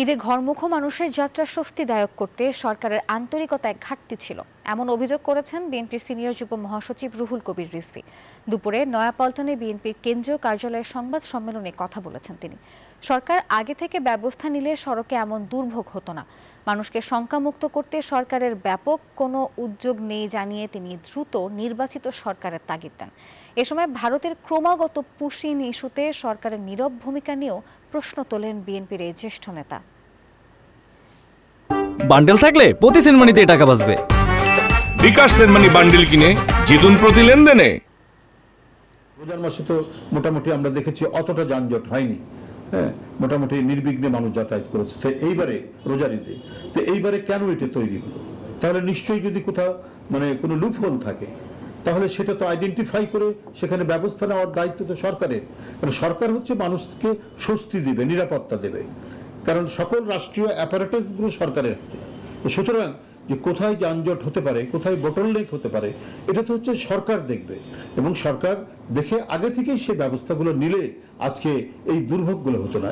ঈদে ঘরমুখো মানুষের যাত্রা স্বস্তিদায়ক করতে সরকারের আন্তরিকতায় ঘাটতি ছিল, এমন অভিযোগ করেছেন বিএনপির সিনিয়র যুগ্ম মহাসচিব রুহুল কবির রিজভী। দুপুরে নয়াপল্টনে বিএনপির কেন্দ্রীয় কার্যালয়ের সংবাদ সম্মেলনে কথা বলেছেন তিনি। সরকার আগে থেকে ব্যবস্থা নিলে সড়কে এমন দুর্ভোগ হতো না। মানুষকে শঙ্কামুক্ত করতে সরকারের ব্যাপক কোনো উদ্যোগ নেই জানিয়ে তিনি দ্রুত নির্বাচিত সরকারের তাগিদ দেন। এ সময় ভারতের ক্রমাগত পুশিন ইস্যুতে সরকারের নীরব ভূমিকা নিয়েও প্রশ্ন তোলেন বিএনপির এই জ্যেষ্ঠ নেতা। বান্ডেল থাকলে প্রতি সেনমানিতে টাকা বাঁচবে। বিকাশ সেনমানি বান্ডেল কিনে জিতুন প্রতি লেনদেনে। রোজার মাসে তো মোটামুটি আমরা দেখেছি অতটা যানজট হয়নি, হ্যাঁ, মোটামুটি নির্বিঘ্নে মানুষ যাতায়াত করেছে। তো এইবারে রোজার ঈদে তো এইবারে কেন এটা তৈরি হলো? তাহলে নিশ্চয়ই যদি কোথাও কোনো লুপহোল থাকে তাহলে সেটা তো আইডেন্টিফাই করে সেখানে ব্যবস্থা নেওয়ার দায়িত্ব তো সরকারের। কারণ সরকার হচ্ছে মানুষকে স্বস্তি দেবে, নিরাপত্তা দেবে, কারণ সকল রাষ্ট্রীয় অ্যাপারেটাসগুলো সরকারের হাতে। সুতরাং যে কোথায় যানজট হতে পারে, কোথায় বটলনেক হতে পারে, এটা তো হচ্ছে সরকার দেখবে, এবং সরকার দেখে আগে থেকেই সে ব্যবস্থাগুলো নিলে আজকে এই দুর্ভোগগুলো হতো না।